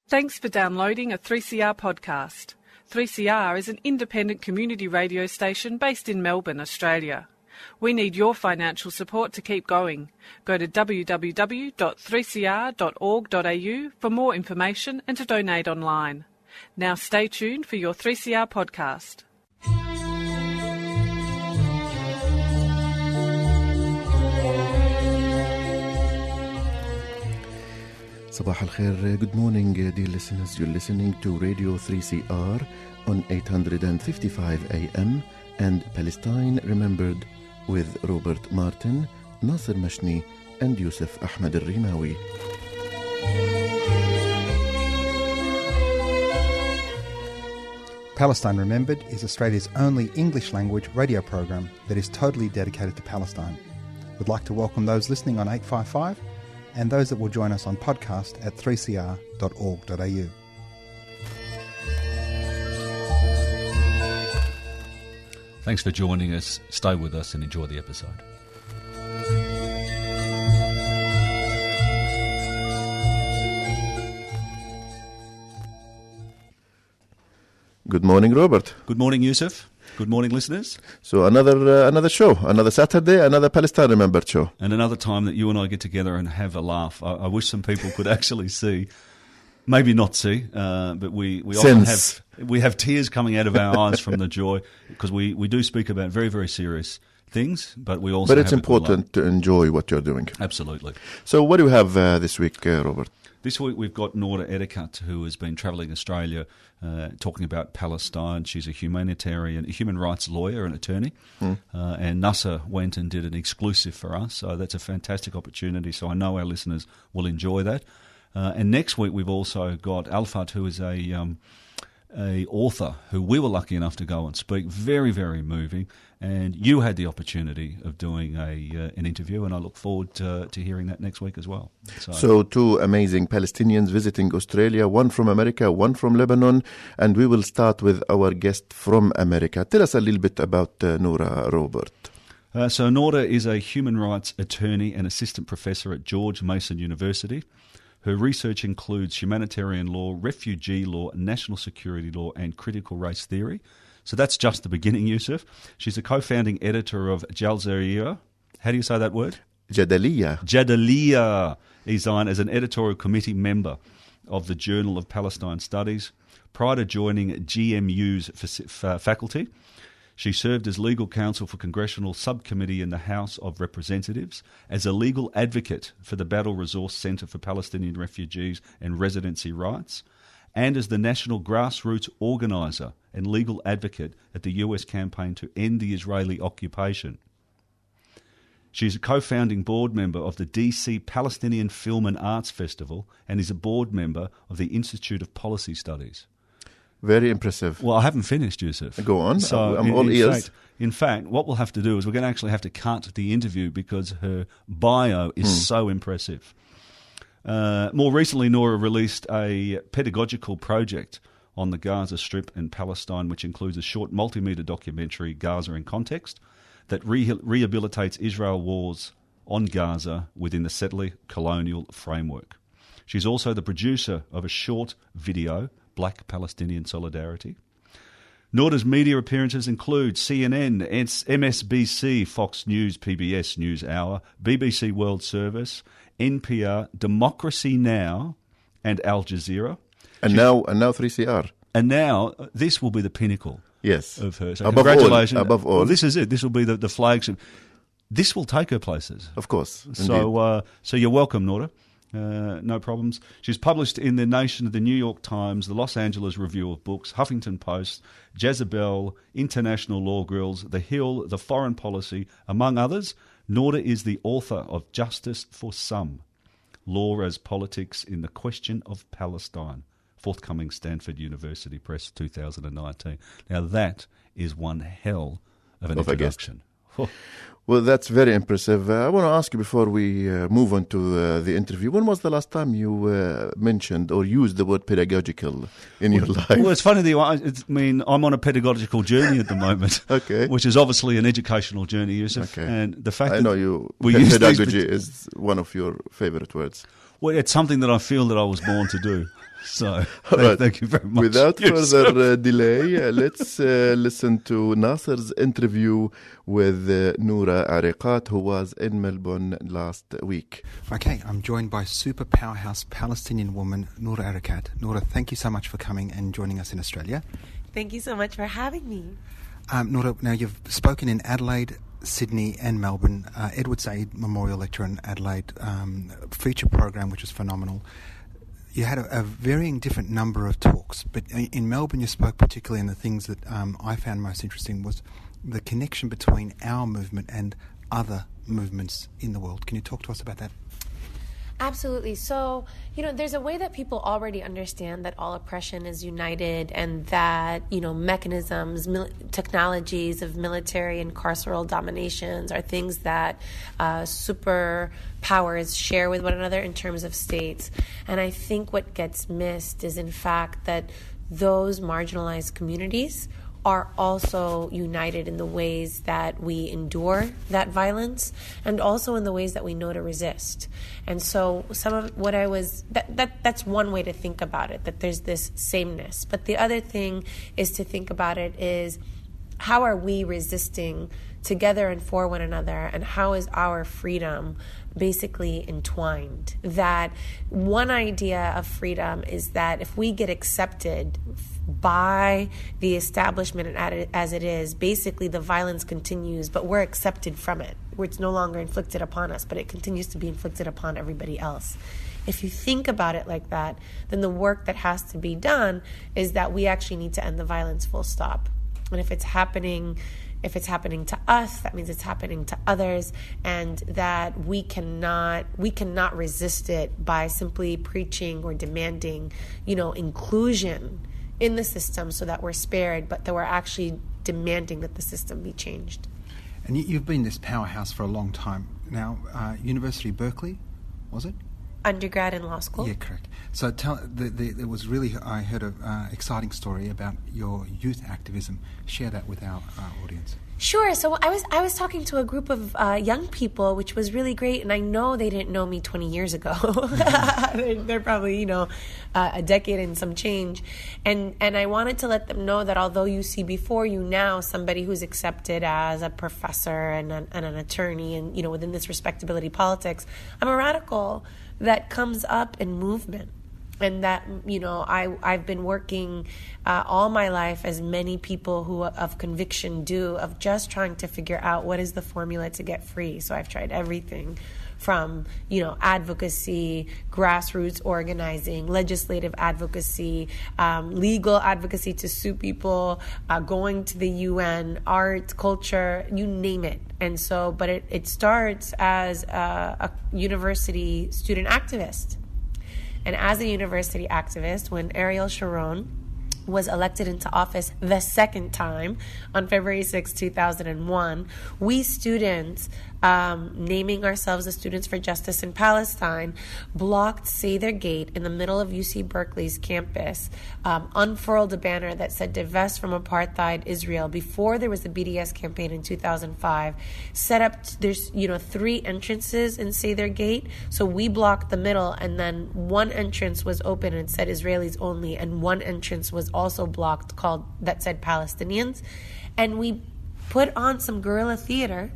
Thanks for downloading a 3CR podcast. 3CR is an independent community radio station based in Melbourne, Australia. We need your financial support to keep going. Go to www.3cr.org.au for more information and to donate online. Now stay tuned for your 3CR podcast. Sabah al-Khair, good morning dear listeners. You're listening to Radio 3CR on 855 AM and Palestine Remembered with Robert Martin, Nasser Mashni and Yusuf Ahmed al-Rimawi. Palestine Remembered is Australia's only English-language radio program that is totally dedicated to Palestine. We'd like to welcome those listening on 855 and those that will join us on podcast at 3cr.org.au. Thanks for joining us. Stay with us and enjoy the episode. Good morning, Robert. Good morning, Yusuf. Good morning, listeners. So another show, another Saturday, another Palestine Remembered show. And another time that you and I get together and have a laugh. I wish some people could actually see, maybe not see, but we often have tears coming out of our eyes from the joy, because we do speak about very, very serious things, but we also. But it's important to enjoy what you're doing. Absolutely. So what do we have this week, Robert? This week we've got Noura Erakat, who has been travelling Australia talking about Palestine. She's a human rights lawyer and attorney. And Nasser went and did an exclusive for us, so that's a fantastic opportunity. So I know our listeners will enjoy that. And next week we've also got Alfat, who is a author who we were lucky enough to go and speak. Very, very moving. And you had the opportunity of doing an interview, and I look forward to hearing that next week as well. So two amazing Palestinians visiting Australia, one from America, one from Lebanon, and we will start with our guest from America. Tell us a little bit about Noura, Robert. So Noura is a human rights attorney and assistant professor at George Mason University. Her research includes humanitarian law, refugee law, national security law, and critical race theory. So that's just the beginning, Yusuf. She's a co-founding editor of Jalzariya. How do you say that word? Jadaliya. Jadaliya. Izan as an editorial committee member of the Journal of Palestine Studies. Prior to joining GMU's faculty, she served as legal counsel for Congressional Subcommittee in the House of Representatives, as a legal advocate for the Battle Resource Center for Palestinian Refugees and Residency Rights, and as the national grassroots organiser and legal advocate at the US campaign to end the Israeli occupation. She's a co-founding board member of the DC Palestinian Film and Arts Festival and is a board member of the Institute of Policy Studies. Very impressive. Well, I haven't finished, Yusuf. Go on. So I'm all ears. In fact, what we'll have to do is we're going to actually have to cut the interview because her bio is so impressive. More recently, Noura released a pedagogical project on the Gaza Strip and Palestine, which includes a short multimeter documentary, Gaza in Context, that rehabilitates Israel wars on Gaza within the settler colonial framework. She's also the producer of a short video, Black Palestinian Solidarity. Noura's media appearances include CNN, MSBC, Fox News, PBS NewsHour, BBC World Service, NPR, Democracy Now! And Al Jazeera. And now 3CR. And now this will be the pinnacle of her. So congratulations. Above all. Well, this is it. This will be the flagship. This will take her places. Of course. So you're welcome, Noura. No problems. She's published in The Nation, the New York Times, the Los Angeles Review of Books, Huffington Post, Jezebel, International Law Grills, The Hill, The Foreign Policy, among others. Noura is the author of Justice for Some, Law as Politics in the Question of Palestine, forthcoming Stanford University Press 2019. Now that is one hell of an introduction. Well, that's very impressive. I want to ask you before we move on to the interview, when was the last time you mentioned or used the word pedagogical in your life? Well, it's funny I'm on a pedagogical journey at the moment, which is obviously an educational journey, Yusuf. Okay. And the fact I know pedagogy is one of your favorite words. Well, it's something that I feel that I was born to do. So Right. thank you very much. Without Yes. further delay, let's listen to Nasser's interview with Noura Erekat, who was in Melbourne last week. Okay, I'm joined by super powerhouse Palestinian woman Noura Erakat. Noura, thank you so much for coming and joining us in Australia. Thank you so much for having me. Noura, now you've spoken in Adelaide, Sydney and Melbourne. Edward Said Memorial Lecture in Adelaide, feature program which was phenomenal. You had a varying different number of talks, but in Melbourne you spoke particularly, and the things that I found most interesting was the connection between our movement and other movements in the world. Can you talk to us about that? Absolutely. So, there's a way that people already understand that all oppression is united, and that, mechanisms, technologies of military and carceral dominations are things that superpowers share with one another in terms of states. And I think what gets missed is, in fact, that those marginalized communities are also united in the ways that we endure that violence, and also in the ways that we know to resist. And so some of what that's one way to think about it, that there's this sameness. But the other thing is to think about it is, how are we resisting together and for one another, and how is our freedom basically entwined? That one idea of freedom is that if we get accepted by the establishment as it is, basically the violence continues, but we're accepted from it, where it's no longer inflicted upon us, but it continues to be inflicted upon everybody else. If you think about it like that, then the work that has to be done is that we actually need to end the violence, full stop. And if it's happening to us, that means it's happening to others, and that we cannot resist it by simply preaching or demanding, inclusion in the system so that we're spared, but that we're actually demanding that the system be changed. And you've been this powerhouse for a long time now. University of Berkeley, was it? Undergrad and law school. Yeah, correct. So it was really, I heard an exciting story about your youth activism. Share that with our audience. Sure. So I was talking to a group of young people, which was really great, and I know they didn't know me 20 years ago. They're probably, a decade and some change. And I wanted to let them know that although you see before you now somebody who's accepted as a professor and an attorney and, within this respectability politics, I'm a radical that comes up in movement. And that, I've been working all my life, as many people who of conviction do, of just trying to figure out what is the formula to get free. So I've tried everything from, advocacy, grassroots organizing, legislative advocacy, legal advocacy to sue people, going to the UN, art, culture, you name it. And so, but it starts as a university student activist. And as a university activist, when Ariel Sharon was elected into office the second time on February 6, 2001, we students, naming ourselves the Students for Justice in Palestine, blocked Say Their Gate in the middle of UC Berkeley's campus, unfurled a banner that said "Divest from Apartheid Israel" before there was the BDS campaign in 2005, set up, there's 3 entrances in Say Their Gate, so we blocked the middle, and then one entrance was open and said Israelis only, and one entrance was also blocked that said Palestinians, and we put on some guerrilla theater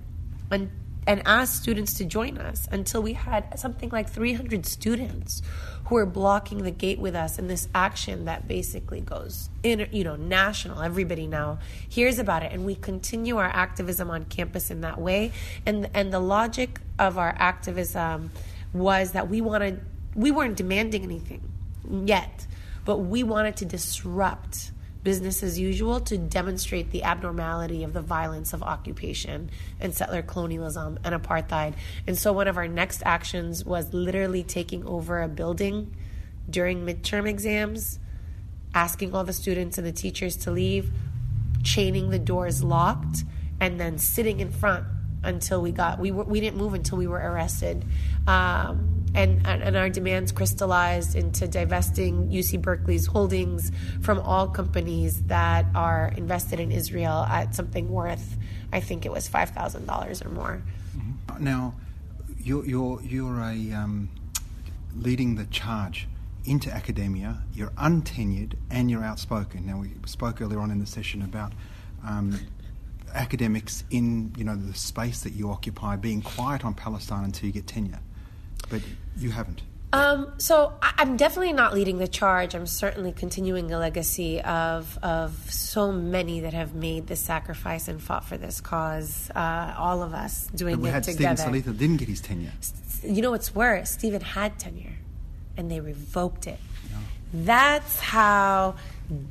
and asked students to join us until we had something like 300 students who were blocking the gate with us in this action that basically goes national. Everybody now hears about it, and we continue our activism on campus in that way. And the logic of our activism was that we weren't demanding anything yet, but we wanted to disrupt business as usual to demonstrate the abnormality of the violence of occupation and settler colonialism and apartheid. And so one of our next actions was literally taking over a building during midterm exams, asking all the students and the teachers to leave, chaining the doors locked, and then sitting in front until we didn't move until we were arrested. And our demands crystallized into divesting UC Berkeley's holdings from all companies that are invested in Israel at something worth, I think it was $5,000 or more. Now, you're leading the charge into academia, you're untenured, and you're outspoken. Now, we spoke earlier on in the session about academics in the space that you occupy being quiet on Palestine until you get tenure, but you haven't. So I'm definitely not leading the charge. I'm certainly continuing a legacy of so many that have made this sacrifice and fought for this cause. All of us doing but we it had together. Stephen Salita didn't get his tenure. You know what's worse? Stephen had tenure, and they revoked it. Yeah. That's how.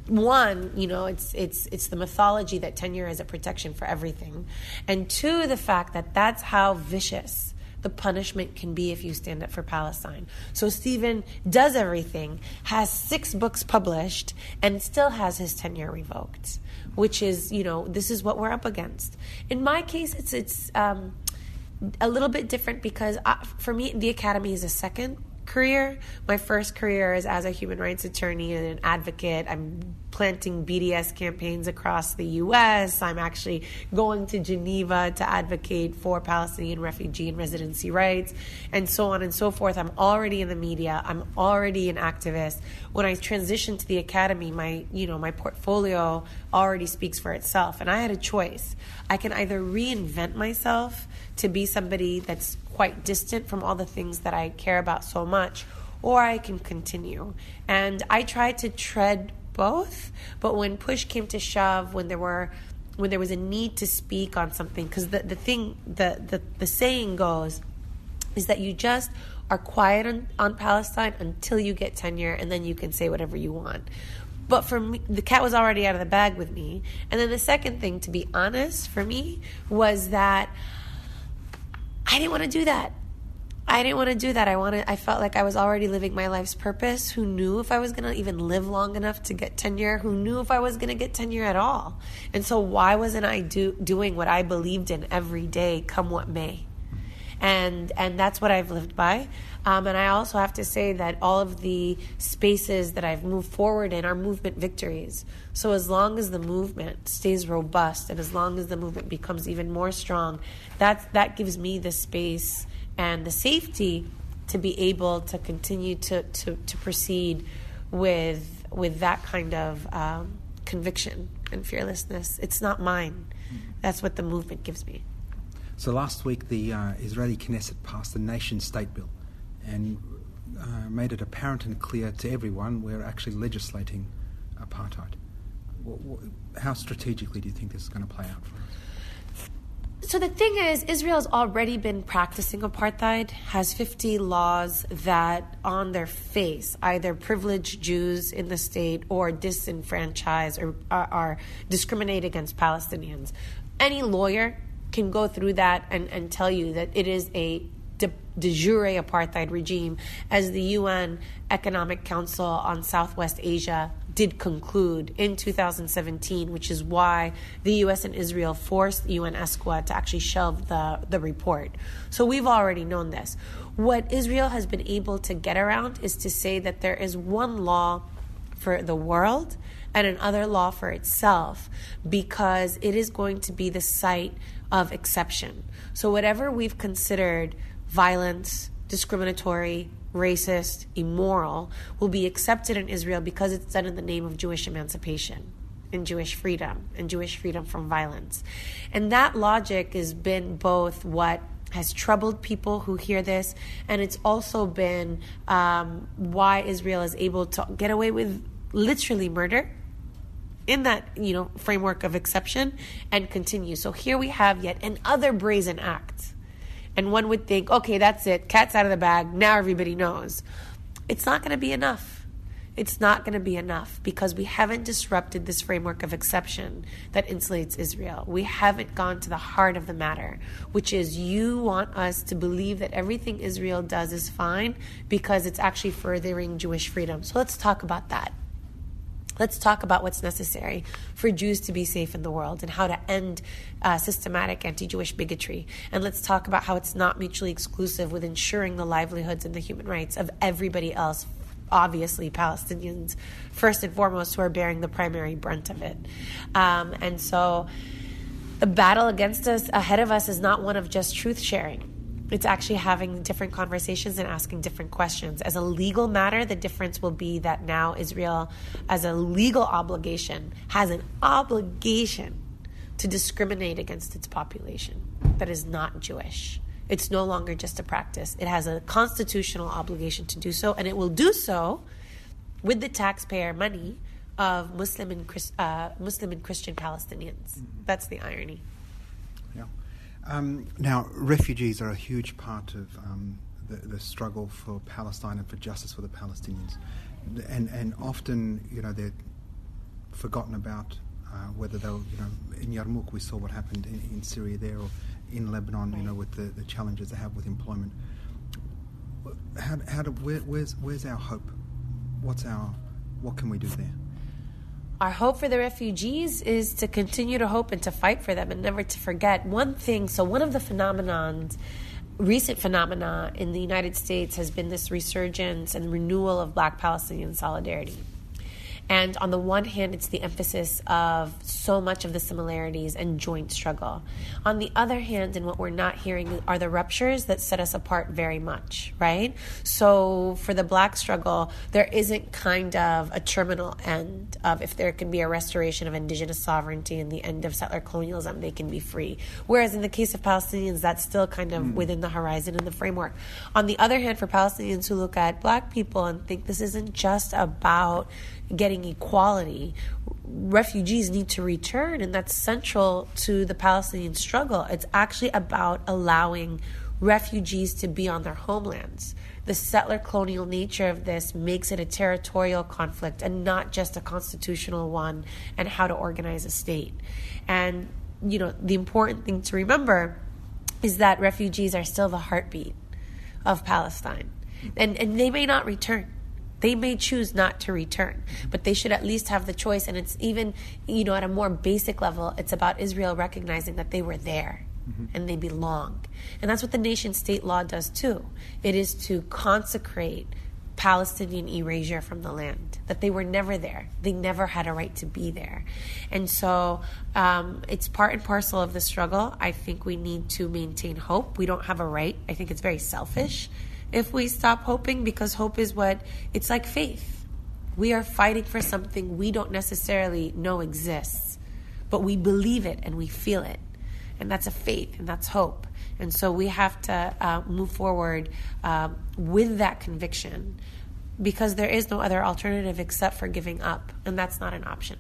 One, it's the mythology that tenure is a protection for everything, and two, the fact that that's how vicious the punishment can be if you stand up for Palestine. So Stephen does everything, has 6 books published, and still has his tenure revoked, which is, this is what we're up against. In my case, it's a little bit different because for me, the academy is a second career. My first career is as a human rights attorney and an advocate. I'm planting BDS campaigns across the U.S. I'm actually going to Geneva to advocate for Palestinian refugee and residency rights, and so on and so forth. I'm already in the media. I'm already an activist. When I transitioned to the academy, my portfolio already speaks for itself, and I had a choice. I can either reinvent myself to be somebody that's quite distant from all the things that I care about so much, or I can continue. And I tried to tread both, but when push came to shove, when there was a need to speak on something, because the saying goes is that you just are quiet on Palestine until you get tenure, and then you can say whatever you want. But for me, the cat was already out of the bag with me. And then the second thing, to be honest, for me, was that I didn't want to do that. I felt like I was already living my life's purpose. Who knew if I was going to even live long enough to get tenure? Who knew if I was going to get tenure at all? And so why wasn't I doing what I believed in every day, come what may? And that's what I've lived by. And I also have to say that all of the spaces that I've moved forward in are movement victories. So as long as the movement stays robust and as long as the movement becomes even more strong, that gives me the space and the safety to be able to continue to proceed with that kind of conviction and fearlessness. It's not mine. That's what the movement gives me. So last week, the Israeli Knesset passed the nation-state bill and made it apparent and clear to everyone we're actually legislating apartheid. How strategically do you think this is going to play out for us? So the thing is, Israel's already been practicing apartheid, has 50 laws that on their face either privilege Jews in the state or disenfranchise or are discriminate against Palestinians. Any lawyer can go through that and tell you that it is a de jure apartheid regime, as the UN Economic Council on Southwest Asia did conclude in 2017, which is why the U.S. and Israel forced UN ESCWA to actually shelve the report. So we've already known this. What Israel has been able to get around is to say that there is one law for the world and another law for itself, because it is going to be the site of exception. So whatever we've considered violence, discriminatory, racist, immoral, will be accepted in Israel because it's done in the name of Jewish emancipation and Jewish freedom from violence. And that logic has been both what has troubled people who hear this, and it's also been why Israel is able to get away with literally murder in that framework of exception and continue. So here we have yet another brazen act. And one would think, okay, that's it. Cat's out of the bag. Now everybody knows. It's not going to be enough. It's not going to be enough because we haven't disrupted this framework of exception that insulates Israel. We haven't gone to the heart of the matter, which is you want us to believe that everything Israel does is fine because it's actually furthering Jewish freedom. So let's talk about that. Let's talk about what's necessary for Jews to be safe in the world and how to end systematic anti-Jewish bigotry. And let's talk about how it's not mutually exclusive with ensuring the livelihoods and the human rights of everybody else, obviously Palestinians first and foremost, who are bearing the primary brunt of it. And so the battle against us, ahead of us, is not one of just truth sharing. It's actually having different conversations and asking different questions. As a legal matter, the difference will be that now Israel, as a legal obligation, has an obligation to discriminate against its population that is not Jewish. It's no longer just a practice. It has a constitutional obligation to do so, and it will do so with the taxpayer money of Muslim and Christian Palestinians. That's the irony. Yeah. Now, refugees are a huge part of the struggle for Palestine and for justice for the Palestinians, and often, they're forgotten about. Whether they'll, in Yarmouk we saw what happened in Syria there, or in Lebanon, with the challenges they have with employment. Where's our hope? What can we do there? Our hope for the refugees is to continue to hope and to fight for them and never to forget one thing. So one of the recent phenomena in the United States has been this resurgence and renewal of Black Palestinian solidarity. And on the one hand, it's the emphasis of so much of the similarities and joint struggle. On the other hand, and what we're not hearing are the ruptures that set us apart very much, right? So for the Black struggle, there isn't kind of a terminal end of if there can be a restoration of indigenous sovereignty and the end of settler colonialism, they can be free. Whereas in the case of Palestinians, that's still kind of within the horizon and the framework. On the other hand, for Palestinians who look at Black people and think this isn't just about getting equality, refugees need to return, and that's central to the Palestinian struggle. It's actually about allowing refugees to be on their homelands. The settler colonial nature of this makes it a territorial conflict and not just a constitutional one, and how to organize a state. And, the important thing to remember is that refugees are still the heartbeat of Palestine. And they may not return. They may choose not to return, but they should at least have the choice. And it's even, at a more basic level, it's about Israel recognizing that they were there and they belong. And that's what the nation state law does too. It is to consecrate Palestinian erasure from the land, that they were never there. They never had a right to be there. And so it's part and parcel of the struggle. I think we need to maintain hope. We don't have a right. I think it's very selfish if we stop hoping, because hope is it's like faith. We are fighting for something we don't necessarily know exists, but we believe it and we feel it. And that's a faith and that's hope. And so we have to move forward with that conviction, because there is no other alternative except for giving up. And that's not an option.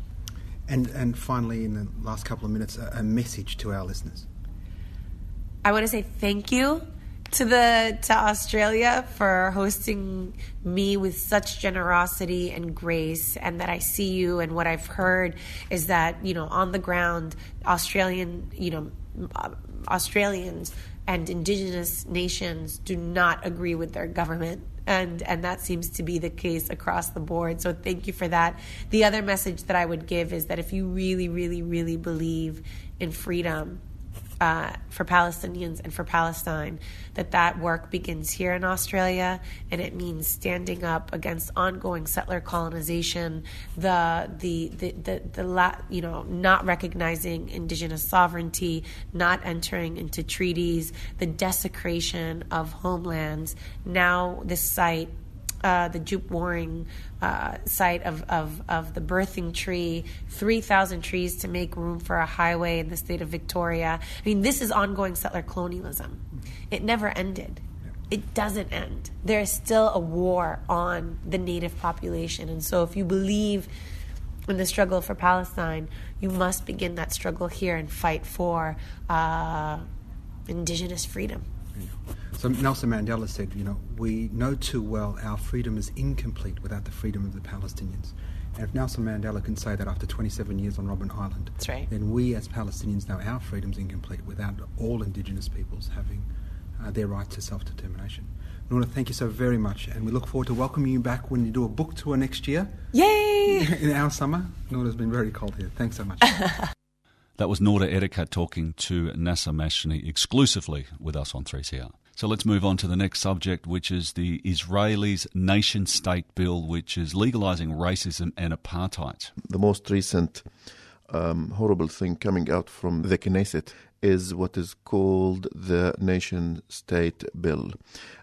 And finally, in the last couple of minutes, a message to our listeners. I want to say thank you to Australia for hosting me with such generosity and grace, and that I see you, and what I've heard is that, on the ground, Australians and indigenous nations do not agree with their government. And that seems to be the case across the board. So thank you for that. The other message that I would give is that if you really, really, really believe in freedom for Palestinians and for Palestine, that work begins here in Australia, and it means standing up against ongoing settler colonization, not recognizing indigenous sovereignty, not entering into treaties, the desecration of homelands. Now this site, the Jupe Waring site of the birthing tree, 3,000 trees to make room for a highway in the state of Victoria. I mean, this is ongoing settler colonialism. It never ended. It doesn't end. There is still a war on the native population. And so if you believe in the struggle for Palestine, you must begin that struggle here and fight for indigenous freedom. So Nelson Mandela said, we know too well our freedom is incomplete without the freedom of the Palestinians. And if Nelson Mandela can say that after 27 years on Robben Island, that's right, then we as Palestinians know our freedom is incomplete without all indigenous peoples having their right to self-determination. Noura, thank you so very much, and we look forward to welcoming you back when you do a book tour next year. Yay! In our summer. Noura's been very cold here. Thanks so much. That was Noura Erakat talking to Nasa Mashni exclusively with us on 3CR. So let's move on to the next subject, which is the Israelis' nation-state bill, which is legalising racism and apartheid. The most recent horrible thing coming out from the Knesset is what is called the nation-state bill.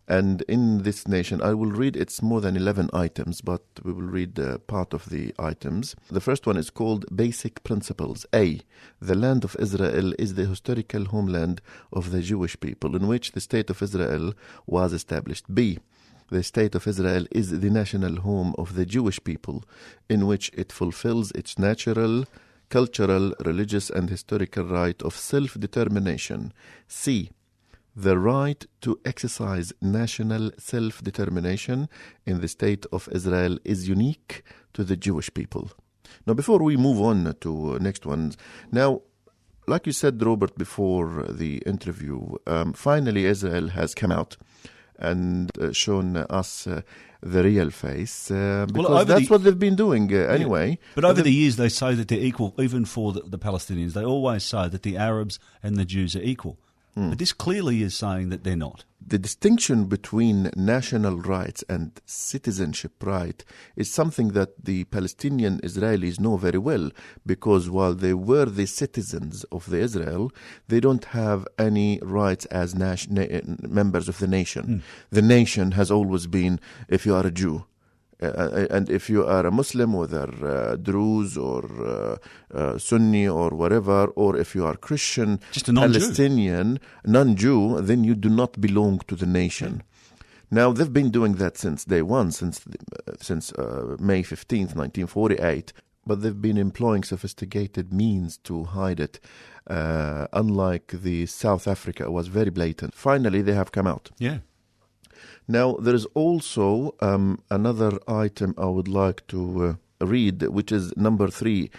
And in this nation, I will read, it's more than 11 items, but we will read part of the items. The first one is called Basic Principles. A, the land of Israel is the historical homeland of the Jewish people in which the state of Israel was established. B, the state of Israel is the national home of the Jewish people in which it fulfills its natural, cultural, religious, and historical right of self-determination. C, the right to exercise national self-determination in the state of Israel is unique to the Jewish people. Now, before we move on to next ones, now, like you said, Robert, before the interview, finally Israel has come out and shown us the real face, because that's what they've been doing anyway. But over the years, they say that they're equal, even for the Palestinians. They always say that the Arabs and the Jews are equal. But this clearly is saying that they're not. The distinction between national rights and citizenship right is something that the Palestinian Israelis know very well, because while they were the citizens of the Israel, they don't have any rights as members of the nation. The nation has always been, if you are a Jew, and if you are a Muslim, whether Druze or Sunni or whatever, or if you are Christian, just a non-Jew. Palestinian, non-Jew, then you do not belong to the nation. Now, they've been doing that since day one, since May 15th, 1948, but they've been employing sophisticated means to hide it. Unlike the South Africa, was very blatant. Finally, they have come out. Yeah. Now, there is also another item I would like to read, which is number 3,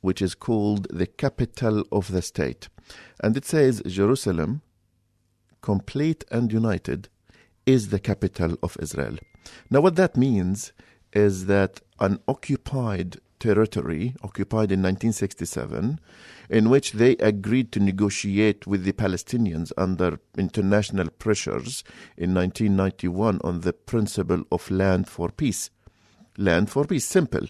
which is called the capital of the state. And it says, Jerusalem, complete and united, is the capital of Israel. Now, what that means is that an occupied territory, occupied in 1967, in which they agreed to negotiate with the Palestinians under international pressures in 1991 on the principle of land for peace. Land for peace, simple.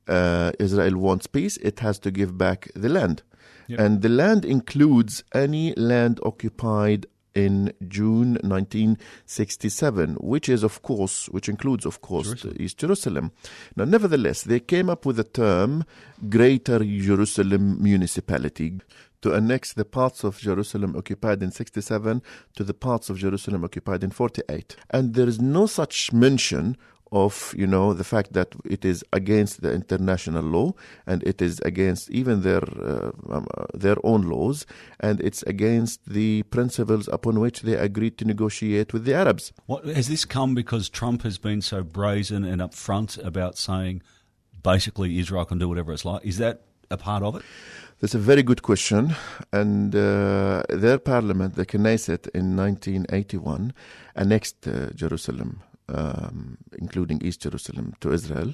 Israel wants peace, it has to give back the land. Yep. And the land includes any land occupied in June 1967, which includes, of course, East Jerusalem. Now, nevertheless, they came up with the term Greater Jerusalem Municipality to annex the parts of Jerusalem occupied in 67 to the parts of Jerusalem occupied in 48. And there is no such mention of, the fact that it is against the international law, and it is against even their own laws, and it's against the principles upon which they agreed to negotiate with the Arabs. Has this come because Trump has been so brazen and upfront about saying basically Israel can do whatever it's like? Is that a part of it? That's a very good question. And their parliament, the Knesset, in 1981, annexed Jerusalem, including East Jerusalem, to Israel.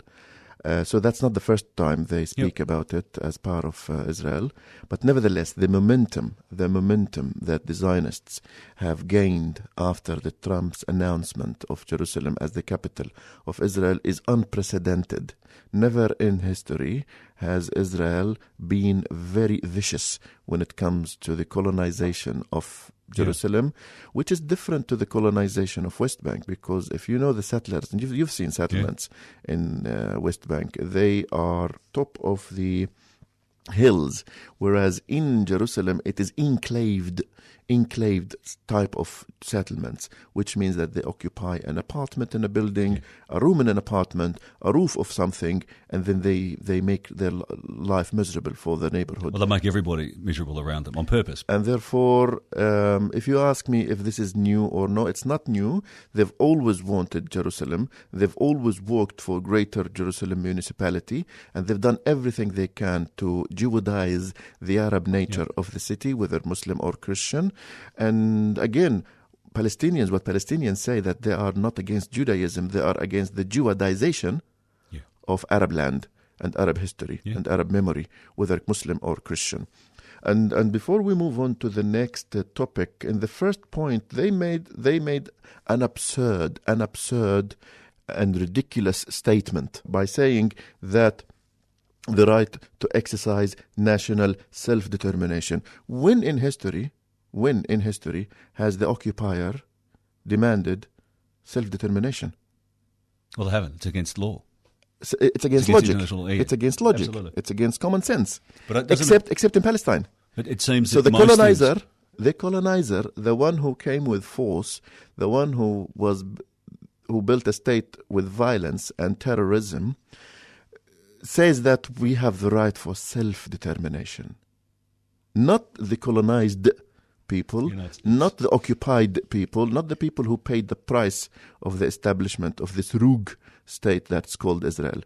So that's not the first time they speak about it as part of Israel. But nevertheless, the momentum that the Zionists have gained after the Trump's announcement of Jerusalem as the capital of Israel is unprecedented. Never in history has Israel been very vicious when it comes to the colonization of Jerusalem, which is different to the colonization of West Bank, because if you know the settlers, and you've seen settlements in West Bank, they are top of the hills, whereas in Jerusalem it is enclaved type of settlements, which means that they occupy an apartment in a building, a room in an apartment, a roof of something, and then they make their life miserable for the neighborhood. Well, they make everybody miserable around them on purpose. And therefore, if you ask me if this is new or no, it's not new. They've always wanted Jerusalem. They've always worked for Greater Jerusalem Municipality, and they've done everything they can to Jewadize the Arab nature of the city, whether Muslim or Christian. And again, what Palestinians say, that they are not against Judaism, they are against the Jewadization of Arab land and Arab history and Arab memory, whether Muslim or Christian. And before we move on to the next topic, in the first point, they made an absurd and ridiculous statement by saying that the right to exercise national self-determination. When in history has the occupier demanded self-determination? Well, they haven't. It's against law. It's against logic. Yeah. It's against logic. Absolutely. It's against common sense. But except in Palestine. But it seems so. that The colonizer, the one who came with force, the one who built a state with violence and terrorism, says that we have the right for self-determination. Not the colonized people, not the occupied people, not the people who paid the price of the establishment of this rogue state that's called Israel.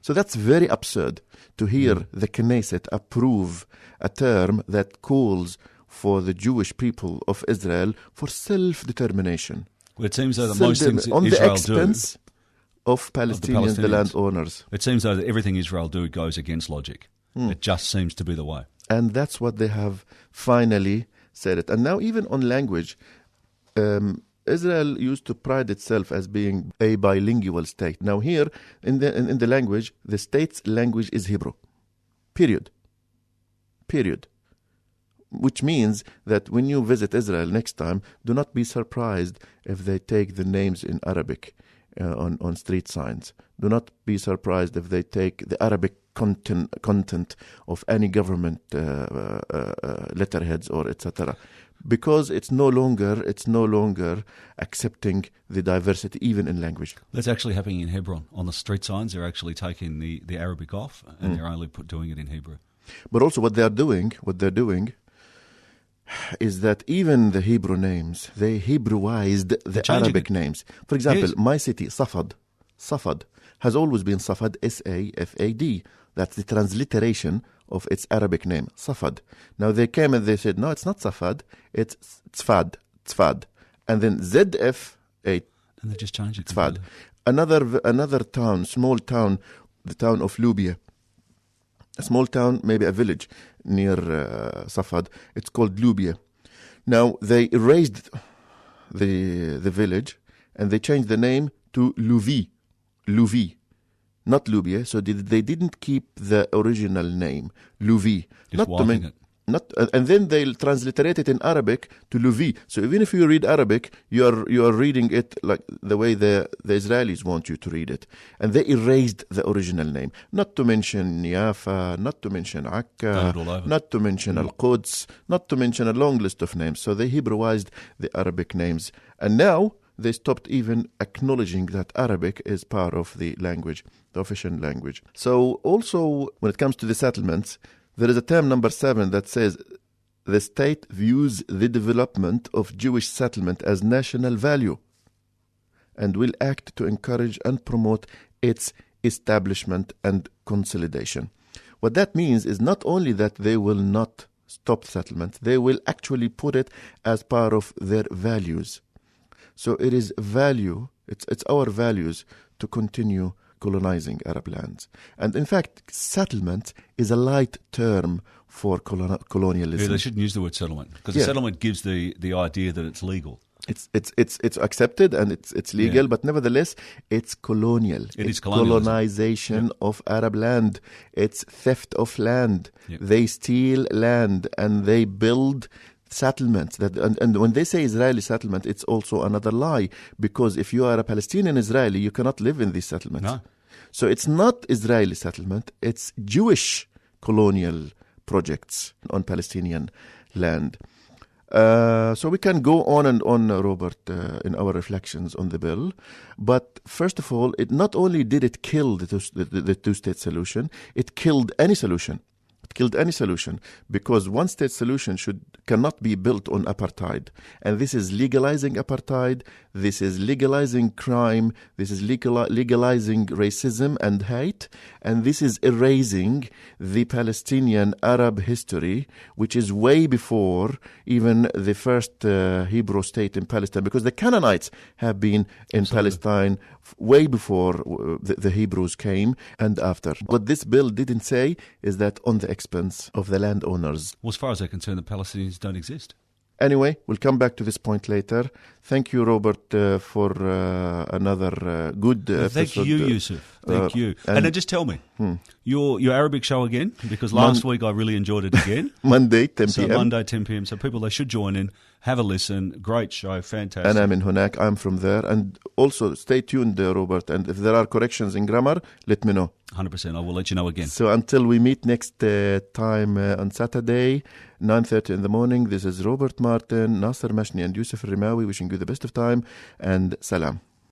So that's very absurd to hear the Knesset approve a term that calls for the Jewish people of Israel for self-determination. Well, it seems though that most things on Israel the expense of Palestinians, the landowners. It seems though that everything Israel do goes against logic. It just seems to be the way. And that's what they have finally said it. And now even on language, Israel used to pride itself as being a bilingual state. Now here, in the language, the state's language is Hebrew. Period. Which means that when you visit Israel next time, do not be surprised if they take the names in Arabic on street signs. Do not be surprised if they take the Arabic content of any government letterheads or etc. Because it's no longer accepting the diversity even in language. That's actually happening in Hebron. On the street signs, they're actually taking the Arabic off and they're only doing it in Hebrew. But also what they're doing is that even the Hebrew names, they Hebrewised the Arabic names. For example, my city, Safad, has always been Safad, S-A-F-A-D. That's the transliteration of its Arabic name, Safad. Now they came and they said, no, it's not Safad, it's Tzfad. And then Z-F-A. And they just changed it. Tzfad. Another town, small town, the town of Lubia. A small town, maybe a village near Safad. It's called Lubia. Now they erased the village and they changed the name to Louvi, not Lubia. So they didn't keep the original name, Louvi. And then they'll transliterate it in Arabic to Louvi. So even if you read Arabic, you are reading it like the way the Israelis want you to read it. And they erased the original name. Not to mention Yafa, not to mention Akka, not to mention Al-Quds, not to mention a long list of names. So they Hebrewised the Arabic names. And now they stopped even acknowledging that Arabic is part of the language, the official language. So also when it comes to the settlements, there is a term number 7 that says the state views the development of Jewish settlement as national value and will act to encourage and promote its establishment and consolidation. What that means is not only that they will not stop settlement, they will actually put it as part of their values. So it is value, it's our values to continue colonizing Arab lands. And in fact, settlement is a light term for colonialism. Yeah, they shouldn't use the word settlement because the settlement gives the idea that it's legal. It's accepted and it's legal, but nevertheless, it's colonial. It's colonization of Arab land. It's theft of land. Yep. They steal land and they build settlements. And when they say Israeli settlement, it's also another lie, because if you are a Palestinian Israeli, you cannot live in these settlements. No. So it's not Israeli settlement, it's Jewish colonial projects on Palestinian land. So we can go on and on, Robert, in our reflections on the bill. But first of all, it not only did it kill the two-state solution, it killed any solution. Because one-state solution cannot be built on apartheid. And this is legalizing apartheid, this is legalizing crime, this is legalizing racism and hate, and this is erasing the Palestinian Arab history, which is way before even the first Hebrew state in Palestine, because the Canaanites have been in Palestine way before the Hebrews came and after. What this bill didn't say is that on the expense of the landowners. Well, as far as they're concerned, the Palestinians don't exist. Anyway, we'll come back to this point later. Thank you, Robert, for another good episode. Thank you, Yusuf. Thank you. And then just tell me, your Arabic show again, because last week I really enjoyed it again. Monday, 10 So p.m. Monday, 10 p.m. So people, they should join in, have a listen. Great show, fantastic. أنا من هناك, I'm from there. And also, stay tuned, Robert. And if there are corrections in grammar, let me know. 100%. I will let you know again. So until we meet next time on Saturday, 9:30 in the morning, this is Robert Martin, Nasser Mashni and Yusuf Rimawi wishing you the best of time and salam.